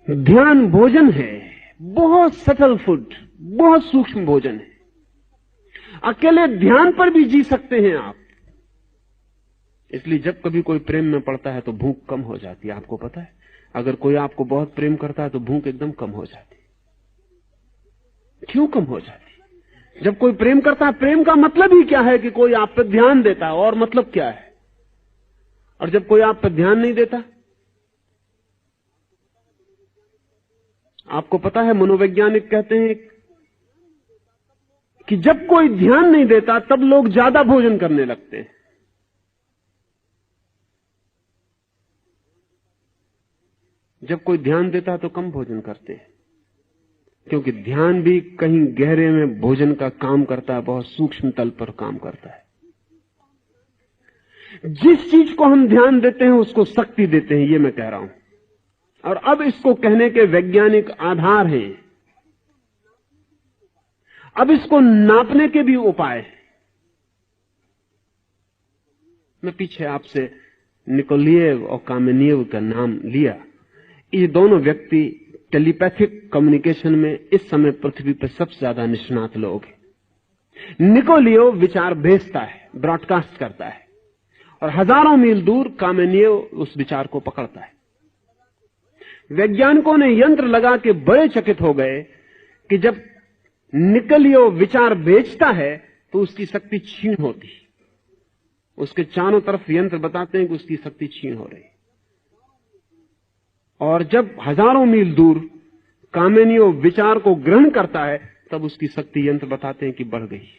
ध्यान भोजन है, बहुत सटल फूड, बहुत सूक्ष्म भोजन है। अकेले ध्यान पर भी जी सकते हैं आप। इसलिए जब कभी कोई प्रेम में पड़ता है तो भूख कम हो जाती है। आपको पता है, अगर कोई आपको बहुत प्रेम करता है तो भूख एकदम कम हो जाती है। क्यों कम हो जाती? जब कोई प्रेम करता है, प्रेम का मतलब ही क्या है कि कोई आप पर ध्यान देता है, और मतलब क्या है? और जब कोई आप पर ध्यान नहीं देता, आपको पता है मनोवैज्ञानिक कहते हैं कि जब कोई ध्यान नहीं देता तब लोग ज्यादा भोजन करने लगते हैं। जब कोई ध्यान देता है तो कम भोजन करते हैं, क्योंकि ध्यान भी कहीं गहरे में भोजन का काम करता है, बहुत सूक्ष्म तल पर काम करता है। जिस चीज को हम ध्यान देते हैं उसको शक्ति देते हैं, ये मैं कह रहा हूं। और अब इसको कहने के वैज्ञानिक आधार हैं, अब इसको नापने के भी उपाय हैं। मैं पीछे आपसे निकोलिएव और कामेनिएव का नाम लिया। ये दोनों व्यक्ति टेलीपैथिक कम्युनिकेशन में इस समय पृथ्वी पर सबसे ज्यादा निष्णात लोग हैं। निकोलिएव विचार भेजता है, ब्रॉडकास्ट करता है, और हजारों मील दूर कामेनिएव उस विचार को पकड़ता है। वैज्ञानिकों ने यंत्र लगा के बड़े चकित हो गए कि जब निकोलिएव विचार भेजता है तो उसकी शक्ति क्षीण होती है। उसके चारों तरफ यंत्र बताते हैं कि उसकी शक्ति क्षीण हो रही है। और जब हजारों मील दूर कामेनिएव विचार को ग्रहण करता है तब उसकी शक्ति यंत्र बताते हैं कि बढ़ गई।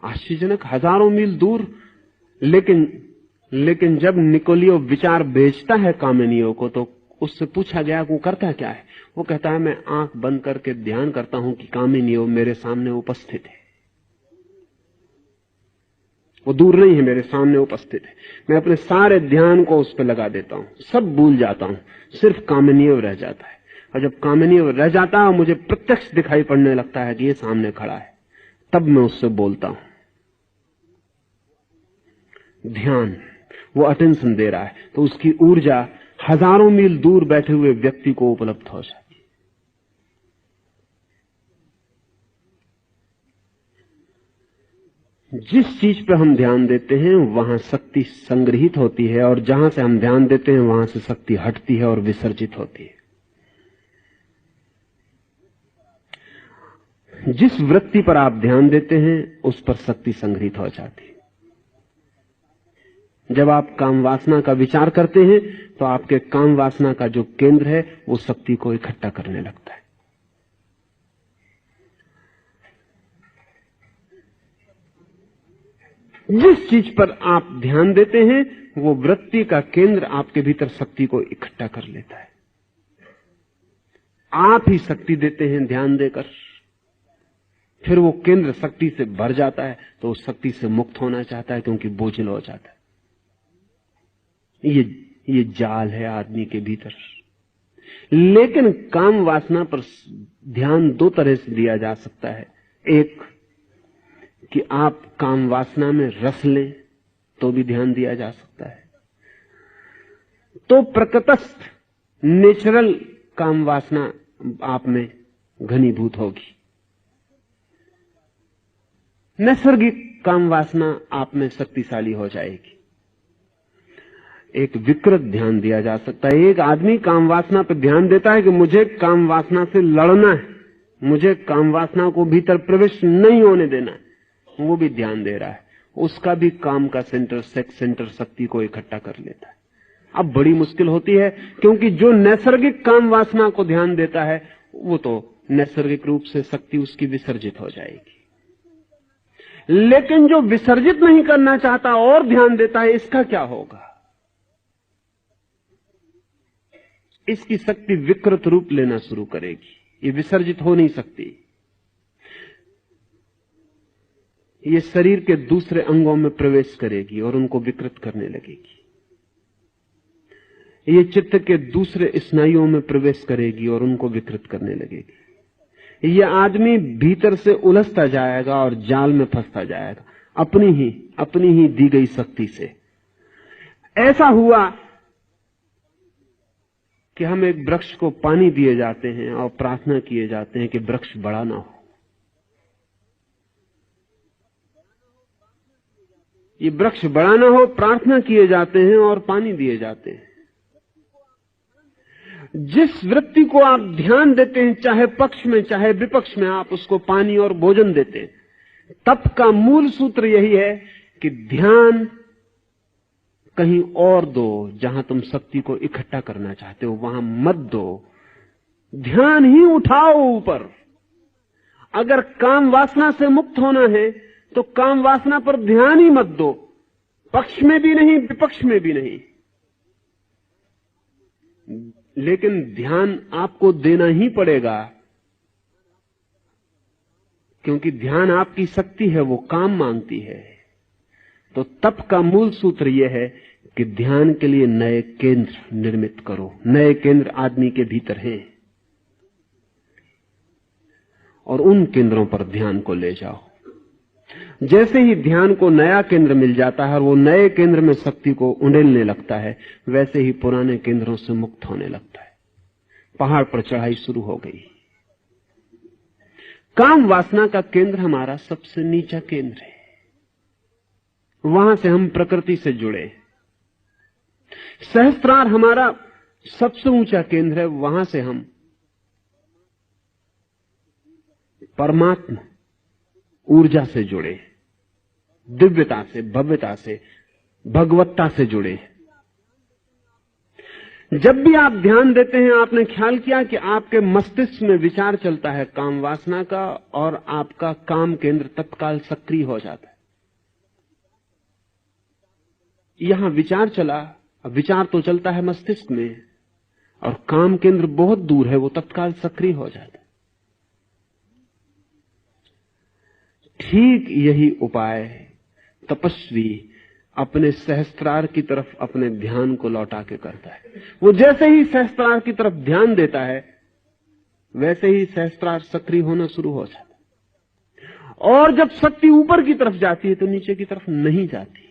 आश्चर्यजनक, हजारों मील दूर। लेकिन जब निकोलिएव विचार भेजता है कामेनिएव को तो उससे पूछा गया वो करता क्या है। वो कहता है मैं आंख बंद करके ध्यान करता हूं कि कामेनिएव मेरे सामने उपस्थित है। वो दूर नहीं है, मेरे सामने उपस्थित है। मैं अपने सारे ध्यान को उस पर लगा देता हूं, सब भूल जाता हूं, सिर्फ कामेनिएव रह जाता है। और जब कामेनिएव रह जाता है मुझे प्रत्यक्ष दिखाई पड़ने लगता है कि ये सामने खड़ा है, तब मैं उससे बोलता हूं। ध्यान, वो अटेंशन दे रहा है तो उसकी ऊर्जा हजारों मील दूर बैठे हुए व्यक्ति को उपलब्ध हो जाती है। जिस चीज पर हम ध्यान देते हैं वहां शक्ति संग्रहित होती है, और जहां से हम ध्यान देते हैं वहां से शक्ति हटती है और विसर्जित होती है। जिस वृत्ति पर आप ध्यान देते हैं उस पर शक्ति संग्रहित हो जाती है। जब आप काम वासना का विचार करते हैं तो आपके काम वासना का जो केंद्र है वो शक्ति को इकट्ठा करने लगता है। जिस चीज पर आप ध्यान देते हैं वो वृत्ति का केंद्र आपके भीतर शक्ति को इकट्ठा कर लेता है। आप ही शक्ति देते हैं ध्यान देकर, फिर वो केंद्र शक्ति से भर जाता है तो उस शक्ति से मुक्त होना चाहता है क्योंकि बोझिल हो जाता है। ये जाल है आदमी के भीतर। लेकिन काम वासना पर ध्यान दो तरह से दिया जा सकता है। एक कि आप काम वासना में रस लें तो भी ध्यान दिया जा सकता है। तो प्रकृतस्थ नेचुरल काम वासना आप में घनीभूत होगी, नैसर्गिक काम वासना आप में शक्तिशाली हो जाएगी। एक विकृत ध्यान दिया जा सकता है। एक आदमी काम वासना पर ध्यान देता है कि मुझे काम वासना से लड़ना है, मुझे काम वासना को भीतर प्रवेश नहीं होने देना है, वो भी ध्यान दे रहा है। उसका भी काम का सेंटर, सेक्स सेंटर शक्ति को इकट्ठा कर लेता है। अब बड़ी मुश्किल होती है क्योंकि जो नैसर्गिक काम वासना को ध्यान देता है वो तो नैसर्गिक रूप से शक्ति उसकी विसर्जित हो जाएगी। लेकिन जो विसर्जित नहीं करना चाहता और ध्यान देता है, इसका क्या होगा? इसकी शक्ति विकृत रूप लेना शुरू करेगी, ये विसर्जित हो नहीं सकती। ये शरीर के दूसरे अंगों में प्रवेश करेगी और उनको विकृत करने लगेगी। ये चित्त के दूसरे स्नायुओं में प्रवेश करेगी और उनको विकृत करने लगेगी। ये आदमी भीतर से उलझता जाएगा और जाल में फंसता जाएगा अपनी ही दी गई शक्ति से। ऐसा हुआ कि हम एक वृक्ष को पानी दिए जाते हैं और प्रार्थना किए जाते हैं कि वृक्ष बड़ा ना हो। ये वृक्ष बड़ा ना हो, प्रार्थना किए जाते हैं और पानी दिए जाते हैं। जिस वृत्ति को आप ध्यान देते हैं, चाहे पक्ष में चाहे विपक्ष में, आप उसको पानी और भोजन देते हैं। तप का मूल सूत्र यही है कि ध्यान कहीं और दो, जहां तुम शक्ति को इकट्ठा करना चाहते हो वहां मत दो, ध्यान ही उठाओ ऊपर। अगर काम वासना से मुक्त होना है तो काम वासना पर ध्यान ही मत दो, पक्ष में भी नहीं विपक्ष में भी नहीं। लेकिन ध्यान आपको देना ही पड़ेगा, क्योंकि ध्यान आपकी शक्ति है, वो काम मांगती है। तो तप का मूल सूत्र यह है कि ध्यान के लिए नए केंद्र निर्मित करो। नए केंद्र आदमी के भीतर हैं और उन केंद्रों पर ध्यान को ले जाओ। जैसे ही ध्यान को नया केंद्र मिल जाता है और वो नए केंद्र में शक्ति को उंडेलने लगता है, वैसे ही पुराने केंद्रों से मुक्त होने लगता है। पहाड़ पर चढ़ाई शुरू हो गई। काम वासना का केंद्र हमारा सबसे नीचा केंद्र है, वहां से हम प्रकृति से जुड़े। सहस्त्रार हमारा सबसे ऊंचा केंद्र है, वहां से हम परमात्मा ऊर्जा से जुड़े, दिव्यता से, भव्यता से, भगवत्ता से जुड़े। जब भी आप ध्यान देते हैं, आपने ख्याल किया कि आपके मस्तिष्क में विचार चलता है काम वासना का, और आपका काम केंद्र तत्काल सक्रिय हो जाता है। यहां विचार चला, अब विचार तो चलता है मस्तिष्क में, और काम केंद्र बहुत दूर है, वो तत्काल सक्रिय हो जाता है। ठीक यही उपाय तपस्वी अपने सहस्त्रार की तरफ अपने ध्यान को लौटा के करता है। वो जैसे ही सहस्त्रार की तरफ ध्यान देता है, वैसे ही सहस्त्रार सक्रिय होना शुरू हो जाता है। और जब शक्ति ऊपर की तरफ जाती है तो नीचे की तरफ नहीं जाती।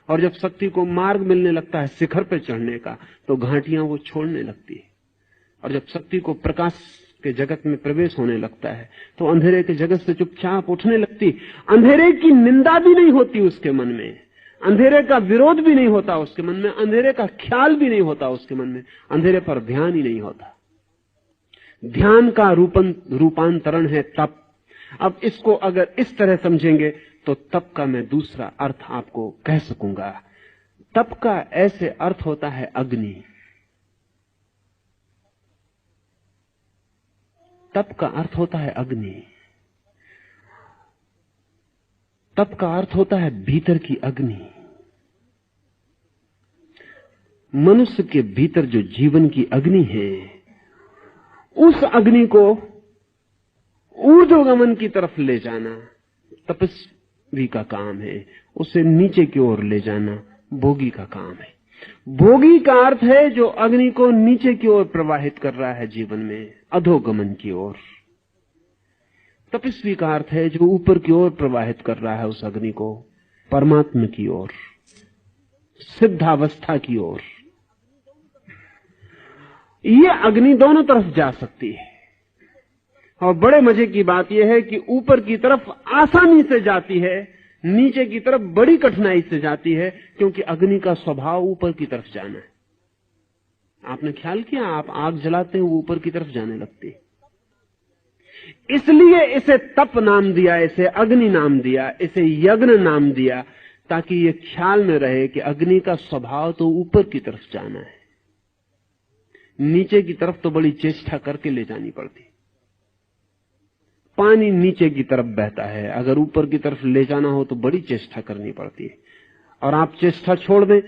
और जब शक्ति को मार्ग मिलने लगता है शिखर पर चढ़ने का, तो घाटियां वो छोड़ने लगती है। और जब शक्ति को प्रकाश के जगत में प्रवेश होने लगता है, तो अंधेरे के जगत से चुपचाप उठने लगती। अंधेरे की निंदा भी नहीं होती उसके मन में, अंधेरे का विरोध भी नहीं होता उसके मन में, अंधेरे का ख्याल भी नहीं होता उसके मन में, अंधेरे पर ध्यान ही नहीं होता। ध्यान का रूपांतरण है तप। अब इसको अगर इस तरह समझेंगे तो तप का मैं दूसरा अर्थ आपको कह सकूंगा। तप का ऐसे अर्थ होता है अग्नि। तप का अर्थ होता है अग्नि। तप का अर्थ होता है भीतर की अग्नि। मनुष्य के भीतर जो जीवन की अग्नि है, उस अग्नि को ऊर्ध्वगमन की तरफ ले जाना तपस्वी का काम है। उसे नीचे की ओर ले जाना भोगी का काम है। भोगी का अर्थ है जो अग्नि को नीचे की ओर प्रवाहित कर रहा है जीवन में, अधोगमन की ओर। तपस्वी का अर्थ है जो ऊपर की ओर प्रवाहित कर रहा है उस अग्नि को, परमात्मा की ओर, सिद्धावस्था की ओर। ये अग्नि दोनों तरफ जा सकती है। और बड़े मजे की बात यह है कि ऊपर की तरफ आसानी से जाती है, नीचे की तरफ बड़ी कठिनाई से जाती है, क्योंकि अग्नि का स्वभाव ऊपर की तरफ जाना है। आपने ख्याल किया, आप आग जलाते हैं वो ऊपर की तरफ जाने लगती है। इसलिए इसे तप नाम दिया, इसे अग्नि नाम दिया, इसे यज्ञ नाम दिया, ताकि ये ख्याल में रहे कि अग्नि का स्वभाव तो ऊपर की तरफ जाना है, नीचे की तरफ तो बड़ी चेष्टा करके ले जानी पड़ती। पानी नीचे की तरफ बहता है, अगर ऊपर की तरफ ले जाना हो तो बड़ी चेष्टा करनी पड़ती है। और आप चेष्टा छोड़ दें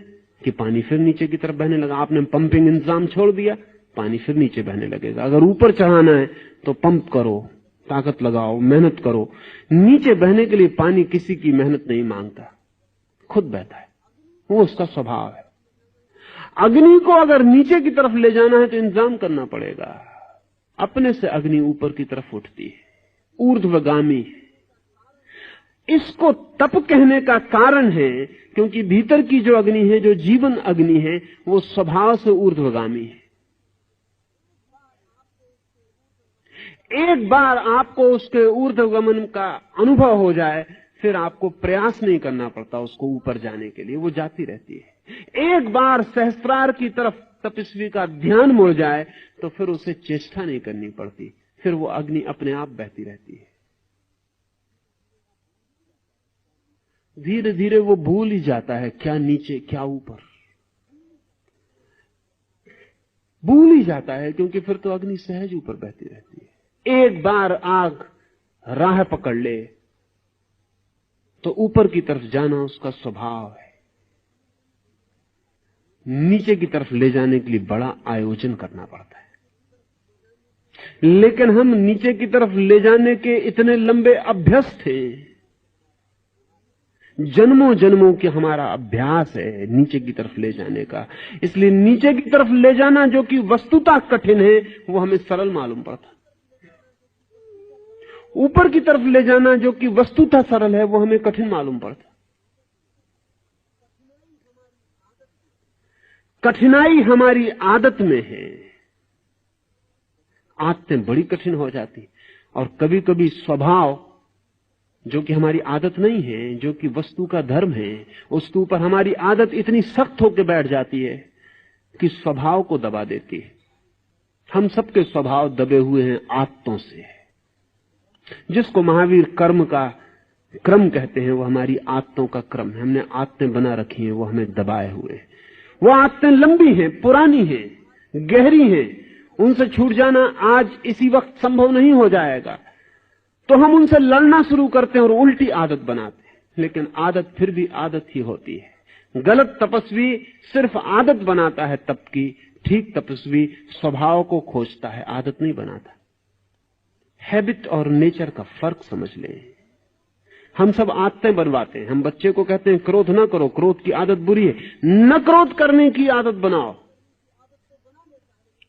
कि पानी फिर नीचे की तरफ बहने लगा। आपने पंपिंग इंतजाम छोड़ दिया, पानी फिर नीचे बहने लगेगा। अगर ऊपर चढ़ाना है तो पंप करो, ताकत लगाओ, मेहनत करो। नीचे बहने के लिए पानी किसी की मेहनत नहीं मांगता, खुद बहता है, वो उसका स्वभाव है। अग्नि को अगर नीचे की तरफ ले जाना है तो इंतजाम करना पड़ेगा। अपने से अग्नि ऊपर की तरफ उठती है, ऊर्ध्वगामी। इसको तप कहने का कारण है क्योंकि भीतर की जो अग्नि है, जो जीवन अग्नि है, वो स्वभाव से ऊर्ध्वगामी है। एक बार आपको उसके ऊर्ध्वगमन का अनुभव हो जाए, फिर आपको प्रयास नहीं करना पड़ता उसको ऊपर जाने के लिए, वो जाती रहती है। एक बार सहस्त्रार की तरफ तपस्वी का ध्यान मुड़ जाए तो फिर उसे चेष्टा नहीं करनी पड़ती, फिर वो अग्नि अपने आप बहती रहती है। धीरे धीरे वो भूल ही जाता है क्या नीचे क्या ऊपर, भूल ही जाता है, क्योंकि फिर तो अग्नि सहज ऊपर बहती रहती है। एक बार आग राह पकड़ ले तो ऊपर की तरफ जाना उसका स्वभाव है। नीचे की तरफ ले जाने के लिए बड़ा आयोजन करना पड़ता है, लेकिन हम नीचे की तरफ ले जाने के इतने लंबे अभ्यस्त हैं, जन्मों जन्मों की हमारा अभ्यास है नीचे की तरफ ले जाने का। इसलिए नीचे की तरफ ले जाना जो कि वस्तुतः कठिन है, वो हमें सरल मालूम पड़ता। ऊपर की तरफ ले जाना जो कि वस्तुतः सरल है, वो हमें कठिन मालूम पड़ता। कठिनाई हमारी आदत में है, आदतें बड़ी कठिन हो जाती, और कभी कभी स्वभाव जो कि हमारी आदत नहीं है, जो कि वस्तु का धर्म है, उसके ऊपर हमारी आदत इतनी सख्त होकर बैठ जाती है कि स्वभाव को दबा देती है। हम सबके स्वभाव दबे हुए हैं आदतों से। जिसको महावीर कर्म का क्रम कहते हैं, वो हमारी आदतों का क्रम है। हमने आदतें बना रखी हैं, वो हमें दबाए हुए हैं। वो आदतें लंबी हैं, पुरानी हैं, गहरी हैं, उनसे छूट जाना आज इसी वक्त संभव नहीं हो जाएगा। तो हम उनसे लड़ना शुरू करते हैं और उल्टी आदत बनाते हैं, लेकिन आदत फिर भी आदत ही होती है। गलत तपस्वी सिर्फ आदत बनाता है तप की, ठीक तपस्वी स्वभाव को खोजता है, आदत नहीं बनाता। हैबिट और नेचर का फर्क समझ लें। हम सब आदतें बनवाते हैं। हम बच्चे को कहते हैं क्रोध ना करो, क्रोध की आदत बुरी है, न क्रोध करने की आदत बनाओ।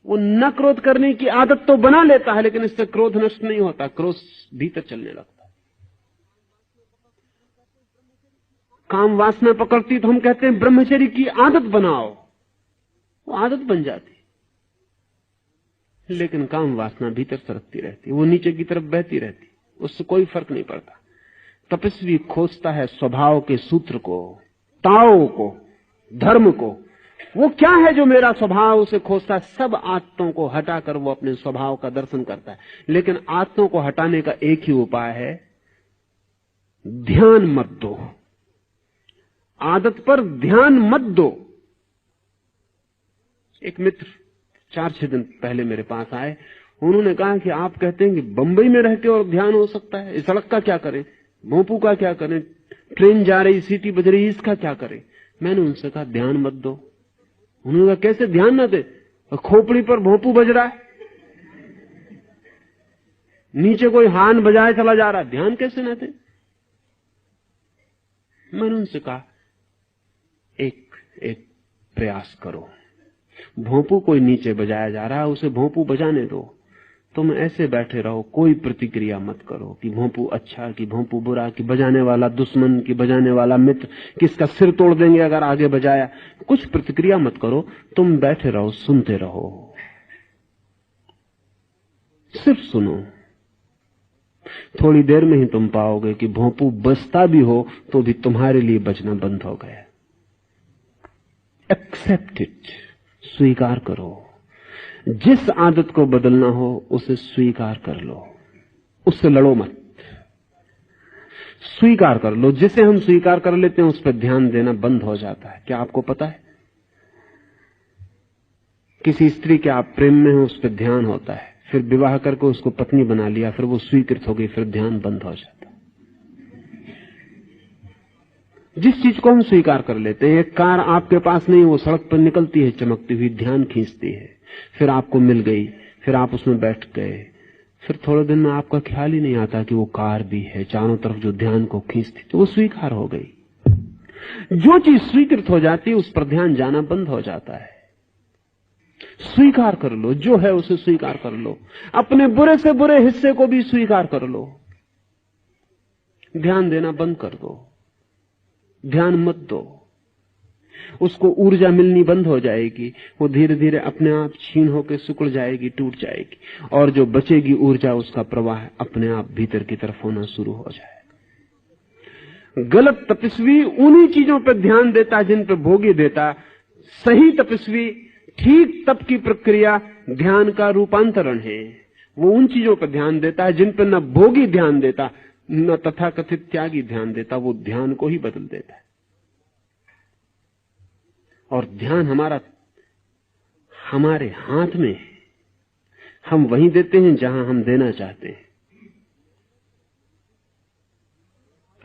वो न क्रोध करने की आदत तो बना लेता है, लेकिन इससे क्रोध नष्ट नहीं होता, क्रोध भीतर चलने लगता है। काम वासना पकड़ती तो हम कहते हैं ब्रह्मचर्य की आदत बनाओ, वो आदत बन जाती, लेकिन काम वासना भीतर सरकती रहती, वो नीचे की तरफ बहती रहती, उससे कोई फर्क नहीं पड़ता। तपस्वी खोजता है स्वभाव के सूत्र को, ताओ को, धर्म को। वो क्या है जो मेरा स्वभाव, उसे खोजता है। सब आदतों को हटाकर वो अपने स्वभाव का दर्शन करता है। लेकिन आदतों को हटाने का एक ही उपाय है, ध्यान मत दो, आदत पर ध्यान मत दो। एक मित्र 4-6 दिन पहले मेरे पास आए, उन्होंने कहा कि आप कहते हैं कि बंबई में रह के और ध्यान हो सकता है, इस सड़क का क्या करें, भोंपू का क्या करें, ट्रेन जा रही, सीटी बज रही, इसका क्या करें। मैंने उनसे कहा ध्यान मत दो। उन्होंने कहा कैसे ध्यान ना दे, खोपड़ी पर भोंपू बज रहा है, नीचे कोई हान बजाए चला जा रहा है, ध्यान कैसे ना दे। मैंने उनसे कहा एक प्रयास करो, भोंपू कोई नीचे बजाया जा रहा है, उसे भोंपू बजाने दो, तुम ऐसे बैठे रहो, कोई प्रतिक्रिया मत करो कि भोंपू अच्छा कि भोंपू बुरा, कि बजाने वाला दुश्मन कि बजाने वाला मित्र, किसका सिर तोड़ देंगे अगर आगे बजाया। कुछ प्रतिक्रिया मत करो, तुम बैठे रहो, सुनते रहो, सिर्फ सुनो। थोड़ी देर में ही तुम पाओगे कि भोंपू बजता भी हो तो भी तुम्हारे लिए बजना बंद हो गया। एक्सेप्ट इट, स्वीकार करो। जिस आदत को बदलना हो उसे स्वीकार कर लो, उससे लड़ो मत, स्वीकार कर लो। जिसे हम स्वीकार कर लेते हैं उस पर ध्यान देना बंद हो जाता है। क्या आपको पता है, किसी स्त्री के आप प्रेम में हो, उस पर ध्यान होता है, फिर विवाह करके उसको पत्नी बना लिया, फिर वो स्वीकृत हो गई, फिर ध्यान बंद हो जाता है। जिस चीज को हम स्वीकार कर लेते हैं, एक कार आपके पास नहीं, वो सड़क पर निकलती है चमकती हुई, ध्यान खींचती है, फिर आपको मिल गई, फिर आप उसमें बैठ गए, फिर थोड़े दिन में आपका ख्याल ही नहीं आता कि वो कार भी है चारों तरफ जो ध्यान को खींचती, तो वो स्वीकार हो गई। जो चीज स्वीकृत हो जाती है उस पर ध्यान जाना बंद हो जाता है। स्वीकार कर लो, जो है उसे स्वीकार कर लो, अपने बुरे से बुरे हिस्से को भी स्वीकार कर लो। ध्यान देना बंद कर दो, ध्यान मत दो। उसको ऊर्जा मिलनी बंद हो जाएगी, वो धीरे धीरे अपने आप छीन होकर सिकुड़ जाएगी, टूट जाएगी, और जो बचेगी ऊर्जा उसका प्रवाह अपने आप भीतर की तरफ होना शुरू हो जाएगा। गलत तपस्वी उन्हीं चीजों पर ध्यान देता जिन पर भोगी देता। सही तपस्वी ठीक तप की प्रक्रिया ध्यान का रूपांतरण है। वो उन चीजों पर ध्यान देता है जिन पर न भोगी ध्यान देता न तथाकथित त्यागी ध्यान देता। वो ध्यान को ही बदल देता है। और ध्यान हमारे हाथ में है। हम वहीं देते हैं जहां हम देना चाहते हैं।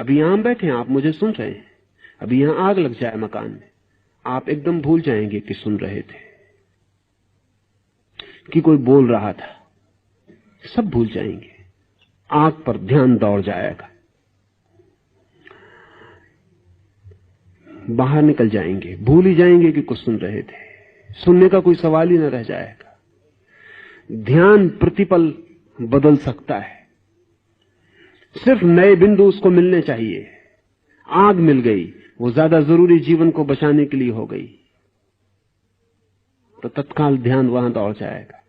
अभी यहां बैठे हैं, आप मुझे सुन रहे हैं। अभी यहां आग लग जाए मकान में, आप एकदम भूल जाएंगे कि सुन रहे थे, कि कोई बोल रहा था। सब भूल जाएंगे। आग पर ध्यान दौड़ जाएगा, बाहर निकल जाएंगे, भूल ही जाएंगे कि कुछ सुन रहे थे। सुनने का कोई सवाल ही न रह जाएगा। ध्यान प्रतिपल बदल सकता है। सिर्फ नए बिंदु उसको मिलने चाहिए। आग मिल गई, वो ज्यादा जरूरी जीवन को बचाने के लिए हो गई, तो तत्काल ध्यान वहां दौड़ जाएगा।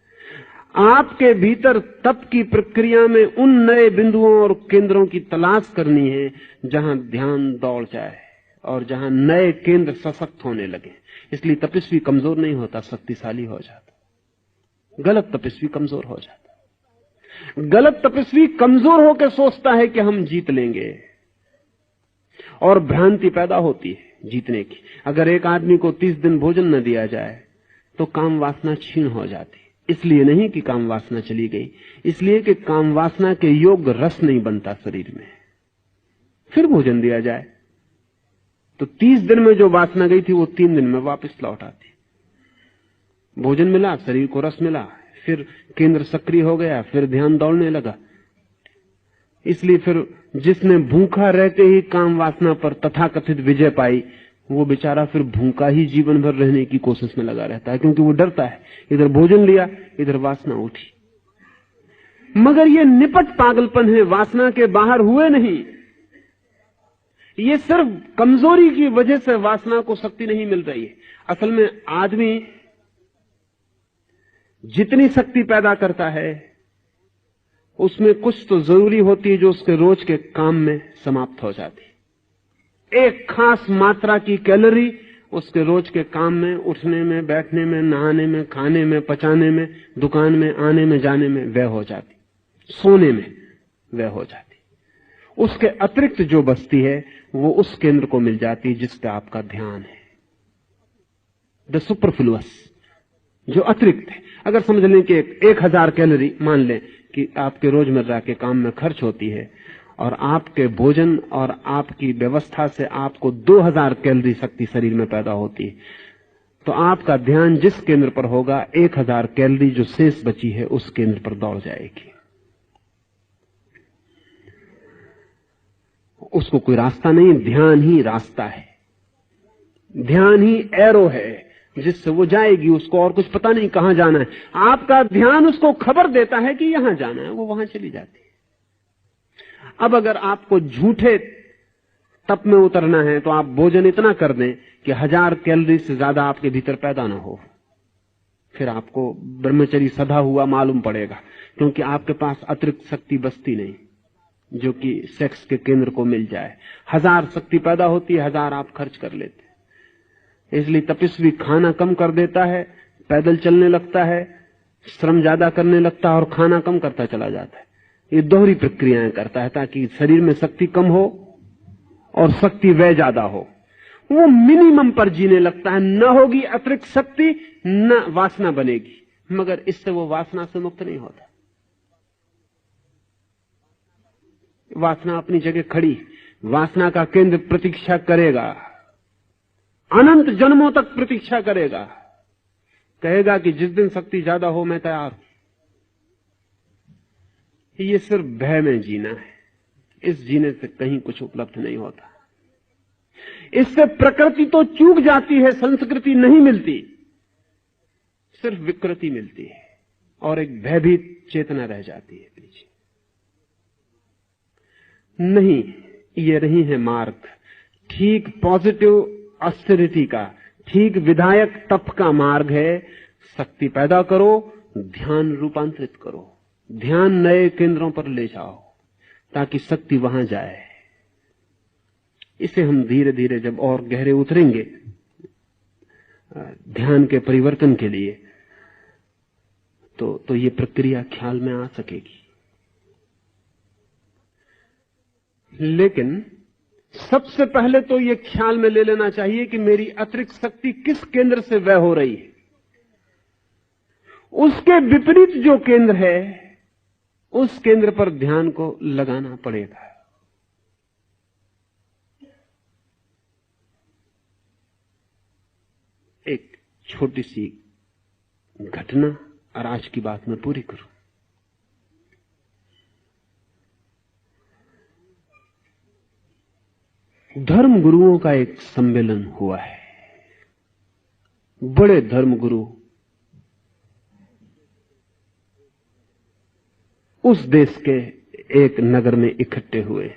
आपके भीतर तप की प्रक्रिया में उन नए बिंदुओं और केंद्रों की तलाश करनी है जहां ध्यान दौड़ जाए और जहां नए केंद्र सशक्त होने लगे। इसलिए तपस्वी कमजोर नहीं होता, शक्तिशाली हो जाता। गलत तपस्वी कमजोर हो जाता। गलत तपस्वी कमजोर होकर सोचता है कि हम जीत लेंगे, और भ्रांति पैदा होती है जीतने की। अगर एक आदमी को 30 दिन भोजन न दिया जाए तो काम वासना क्षीण हो जाती। इसलिए नहीं कि काम वासना चली गई, इसलिए कि काम वासना के योग्य रस नहीं बनता शरीर में। फिर भोजन दिया जाए तो 30 दिन में जो वासना गई थी वो 3 दिन में वापस लौट आती। भोजन मिला, शरीर को रस मिला, फिर केंद्र सक्रिय हो गया, फिर ध्यान दौड़ने लगा। इसलिए फिर जिसने भूखा रहते ही काम वासना पर तथाकथित विजय पाई, वो बेचारा फिर भूखा ही जीवन भर रहने की कोशिश में लगा रहता है, क्योंकि वो डरता है। इधर भोजन लिया, इधर वासना उठी। मगर ये निपट पागलपन है, वासना के बाहर हुए नहीं। ये सिर्फ कमजोरी की वजह से वासना को शक्ति नहीं मिल रही है। असल में आदमी जितनी शक्ति पैदा करता है उसमें कुछ तो जरूरी होती है जो उसके रोज के काम में समाप्त हो जाती है। एक खास मात्रा की कैलोरी उसके रोज के काम में, उठने में, बैठने में, नहाने में, खाने में, पचाने में, दुकान में आने में जाने में व्यय हो जाती, सोने में व्यय हो जाती। उसके अतिरिक्त जो बचती है वो उस केंद्र को मिल जाती है जिस पे आपका ध्यान है। द सुपरफ्लुअस, जो अतिरिक्त है। अगर समझ लें कि 1000 कैलोरी मान लें कि आपके रोजमर्रा के काम में खर्च होती है, और आपके भोजन और आपकी व्यवस्था से आपको 2000 कैलोरी शक्ति शरीर में पैदा होती है, तो आपका ध्यान जिस केंद्र पर होगा 1000 कैलोरी जो शेष बची है उस केंद्र पर दौड़ जाएगी। उसको कोई रास्ता नहीं, ध्यान ही रास्ता है। ध्यान ही एरो है जिससे वो जाएगी। उसको और कुछ पता नहीं कहां जाना है। आपका ध्यान उसको खबर देता है कि यहां जाना है, वो वहां चली जाती है। अब अगर आपको झूठे तप में उतरना है तो आप भोजन इतना कर दें कि 1000 कैलोरी से ज्यादा आपके भीतर पैदा ना हो। फिर आपको ब्रह्मचर्य सधा हुआ मालूम पड़ेगा, क्योंकि आपके पास अतिरिक्त शक्ति बचती नहीं जो कि सेक्स के केंद्र को मिल जाए। 1000 शक्ति पैदा होती है, 1000 आप खर्च कर लेते। इसलिए तपस्वी खाना कम कर देता है, पैदल चलने लगता है, श्रम ज्यादा करने लगता है और खाना कम करता चला जाता है। ये दोहरी प्रक्रियाएं करता है ताकि शरीर में शक्ति कम हो और शक्ति व्यय ज्यादा हो। वो मिनिमम पर जीने लगता है। न होगी अतिरिक्त शक्ति, न वासना बनेगी, मगर इससे वो वासना से मुक्त नहीं होता। वासना अपनी जगह खड़ी, वासना का केंद्र प्रतीक्षा करेगा, अनंत जन्मों तक प्रतीक्षा करेगा। कहेगा कि जिस दिन शक्ति ज्यादा हो मैं तैयार हूं। ये सिर्फ भय में जीना है। इस जीने से कहीं कुछ उपलब्ध नहीं होता। इससे प्रकृति तो चूक जाती है, संस्कृति नहीं मिलती, सिर्फ विकृति मिलती है और एक भयभीत चेतना रह जाती है पीछे। नहीं, ये रही है मार्ग, ठीक पॉजिटिव ऑस्टेरिटी का, ठीक विधायक तप का मार्ग है। शक्ति पैदा करो, ध्यान रूपांतरित करो, ध्यान नए केंद्रों पर ले जाओ ताकि शक्ति वहां जाए। इसे हम धीरे धीरे जब और गहरे उतरेंगे ध्यान के परिवर्तन के लिए, तो ये प्रक्रिया ख्याल में आ सकेगी। लेकिन सबसे पहले तो ये ख्याल में ले लेना चाहिए कि मेरी अतिरिक्त शक्ति किस केंद्र से व्यय हो रही है। उसके विपरीत जो केंद्र है उस केंद्र पर ध्यान को लगाना पड़ेगा। एक छोटी सी घटना और आज की बात मैं पूरी करूं। धर्म गुरुओं का एक सम्मेलन हुआ है। बड़े धर्म गुरु उस देश के एक नगर में इकट्ठे हुए।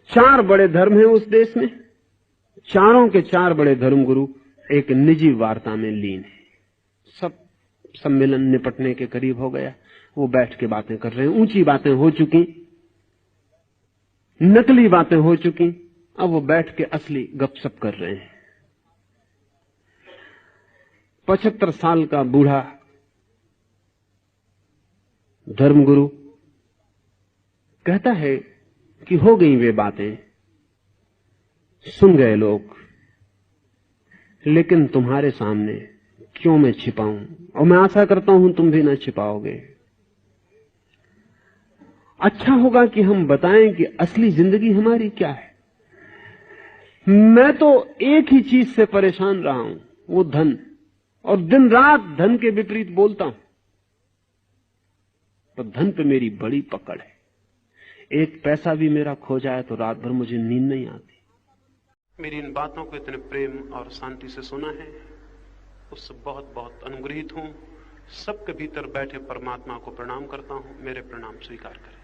4 बड़े धर्म हैं उस देश में, चारों के 4 बड़े धर्म गुरु एक निजी वार्ता में लीन है। सब सम्मेलन निपटने के करीब हो गया, वो बैठ के बातें कर रहे हैं। ऊंची बातें हो चुकी, नकली बातें हो चुकी, अब वो बैठ के असली गपशप कर रहे हैं। 75 साल का बूढ़ा धर्मगुरु कहता है कि हो गई वे बातें, सुन गए लोग, लेकिन तुम्हारे सामने क्यों मैं छिपाऊं, और मैं आशा करता हूं तुम भी ना छिपाओगे। अच्छा होगा कि हम बताएं कि असली जिंदगी हमारी क्या है। मैं तो एक ही चीज से परेशान रहा हूं, वो धन, और दिन रात धन के विपरीत बोलता हूं, तो धन पे मेरी बड़ी पकड़ है। एक पैसा भी मेरा खो जाए तो रात भर मुझे नींद नहीं आती। मेरी इन बातों को इतने प्रेम और शांति से सुना है, उससे बहुत बहुत अनुग्रहित हूं। सबके भीतर बैठे परमात्मा को प्रणाम करता हूं। मेरे प्रणाम स्वीकार करें।